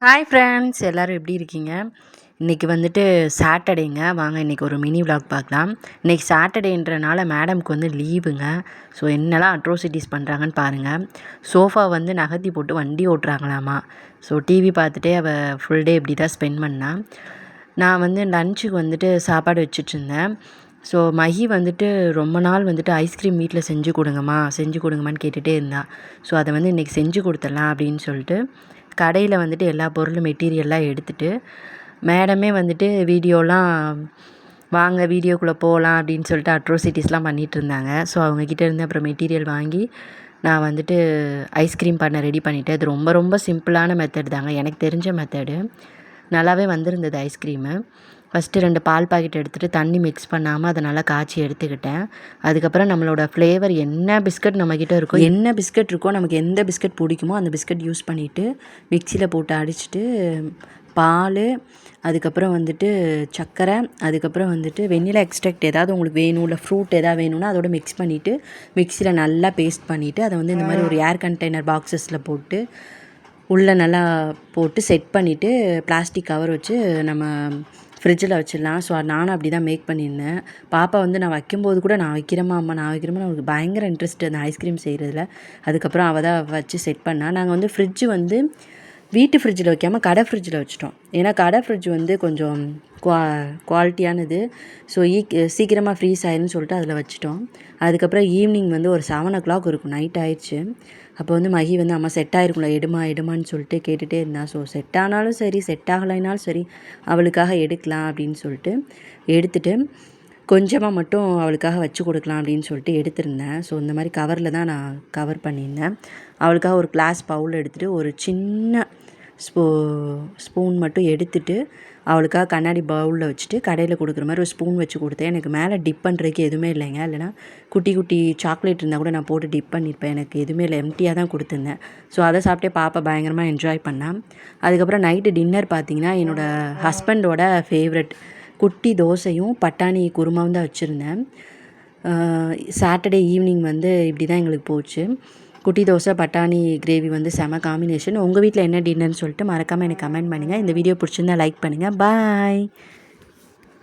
Hi friends, எல்லோரும் எப்படி இருக்கீங்க? இன்றைக்கி வந்துட்டு சாட்டர்டேங்க. வாங்க இன்றைக்கி ஒரு மினி விலாக் பார்க்கலாம். இன்றைக்கி சாட்டர்டேன்றனால மேடம்க்கு வந்து லீவுங்க. ஸோ என்னெல்லாம் அட்ரோசிட்டிஸ் பண்ணுறாங்கன்னு பாருங்கள். சோஃபா வந்து நகர்த்தி போட்டு வண்டி ஓட்டுறாங்களாமா. ஸோ டிவி பார்த்துட்டே அவள் ஃபுல் டே இப்படி தான் ஸ்பெண்ட் பண்ணா. நான் வந்து லஞ்சுக்கு வந்துட்டு சாப்பாடு வச்சுட்ருந்தேன். ஸோ மஹி வந்துட்டு ரொம்ப நாள் வந்துட்டு ஐஸ்கிரீம் வீட்டில் செஞ்சு கொடுங்கம்மான்னு கேட்டுகிட்டே இருந்தா. ஸோ அதை வந்து இன்றைக்கி செஞ்சு கொடுத்துடலாம் அப்படின்னு சொல்லிட்டு கடையில் வந்துட்டு எல்லா பொருளும் மெட்டீரியல்லாம் எடுத்துகிட்டு மேடமே வந்துட்டு வீடியோலாம் வாங்க வீடியோக்குள்ளே போகலாம் அப்படின்னு சொல்லிட்டு அட்ரோசிட்டிஸ்லாம் பண்ணிகிட்டு இருந்தாங்க. ஸோ அவங்கக்கிட்ட இருந்து அப்புறம் மெட்டீரியல் வாங்கி நான் வந்துட்டு ஐஸ்கிரீம் பண்ண ரெடி பண்ணிவிட்டேன். அது ரொம்ப ரொம்ப சிம்பிளான மெத்தட் தாங்க, எனக்கு தெரிஞ்ச மெத்தடு. நல்லாவே வந்திருந்தது ஐஸ்கிரீமு. ஃபஸ்ட்டு 2 பால் பாக்கெட் எடுத்துகிட்டு தண்ணி மிக்ஸ் பண்ணாமல் அதை நல்லா காய்ச்சி எடுத்துக்கிட்டேன். அதுக்கப்புறம் நம்மளோட ஃப்ளேவர் என்ன பிஸ்கட் இருக்கோ நமக்கு எந்த பிஸ்கட் பிடிக்குமோ அந்த பிஸ்கட் யூஸ் பண்ணிவிட்டு மிக்சியில் போட்டு அடிச்சுட்டு பால், அதுக்கப்புறம் வந்துட்டு சர்க்கரை, அதுக்கப்புறம் வந்துட்டு வெண்ணிலா எக்ஸ்ட்ராக்ட் ஏதாவது உங்களுக்கு வேணும், இல்லை ஃப்ரூட் எதாவது வேணும்னா அதோட மிக்ஸ் பண்ணிவிட்டு மிக்சியில் நல்லா பேஸ்ட் பண்ணிவிட்டு அதை வந்து இந்த மாதிரி ஒரு ஏர் கண்டெய்னர் பாக்ஸஸில் போட்டு உள்ளே நல்லா போட்டு செட் பண்ணிவிட்டு பிளாஸ்டிக் கவர் வச்சு நம்ம ஃப்ரிட்ஜில் வச்சிடலாம். ஸோ நானும் அப்படி தான் மேக் பண்ணியிருந்தேன். பாப்பா வந்து நான் வைக்கும்போது கூட நான் வைக்கிறேம்மா அவளுக்கு பயங்கர இன்ட்ரெஸ்ட் அந்த ஐஸ்கிரீம் செய்கிறதுல. அதுக்கப்புறம் அவள் தான் வச்சு செட் பண்ணா. நாங்கள் வந்து ஃப்ரிட்ஜு வந்து வீட்டு ஃப்ரிட்ஜில் வைக்காமல் கடை ஃப்ரிட்ஜில் வச்சுட்டோம். ஏன்னா கடை ஃப்ரிட்ஜ் வந்து கொஞ்சம் குவாலிட்டியானது. ஸோ சீக்கிரமாக ஃப்ரீஸ் ஆயிருன்னு சொல்லிட்டு அதில் வச்சுட்டோம். அதுக்கப்புறம் ஈவினிங் வந்து ஒரு 7 இருக்கும், நைட் ஆயிடுச்சு. அப்போ வந்து மஹி வந்து அம்மா செட் ஆகிருக்கும்ல எடுமான்னு சொல்லிட்டு கேட்டுகிட்டே இருந்தான். ஸோ செட் ஆனாலும் சரி செட் ஆகலைனாலும் சரி அவளுக்காக எடுக்கலாம் அப்படின்னு சொல்லிட்டு எடுத்துகிட்டு கொஞ்சமாக மட்டும் அவளுக்காக வச்சு கொடுக்கலாம் அப்படின்னு சொல்லிட்டு எடுத்திருந்தேன். ஸோ இந்த மாதிரி கவரில் தான் நான் கவர் பண்ணியிருந்தேன். அவளுக்காக ஒரு கிளாஸ் பவுல் எடுத்துகிட்டு ஒரு சின்ன ஸ்பூன் மட்டும் எடுத்துகிட்டு அவளுக்காக கண்ணாடி பவுலில் வச்சுட்டு கடையில் கொடுக்குற மாதிரி ஒரு ஸ்பூன் வச்சு கொடுத்தேன். எனக்கு மேலே டிப் பண்ணுறதுக்கு எதுவுமே இல்லைங்க. இல்லைனா குட்டி குட்டி சாக்லேட் இருந்தால் கூட நான் போட்டு டிப் பண்ணியிருப்பேன். எனக்கு எதுவுமே இல்லை, எம்டியாக தான் கொடுத்துருந்தேன். ஸோ அதை சாப்பிட்டே பாப்பா பயங்கரமாக என்ஜாய் பண்ணேன். அதுக்கப்புறம் நைட்டு டின்னர் பார்த்திங்கன்னா என்னோடய ஹஸ்பண்டோட ஃபேவரட் குட்டி தோசையும் பட்டாணி குருமாவும் தான் வச்சுருந்தேன். சாட்டர்டே ஈவினிங் வந்து இப்படி தான் எங்களுக்கு போச்சு. குட்டி தோசை பட்டாணி கிரேவி வந்து செம காம்பினேஷன். உங்கள் வீட்டில் என்ன டின்னர்னு சொல்லிட்டு மறக்காமல் எனக்கு கமெண்ட் பண்ணுங்கள். இந்த வீடியோ பிடிச்சிருந்தா லைக் பண்ணுங்கள். பாய்.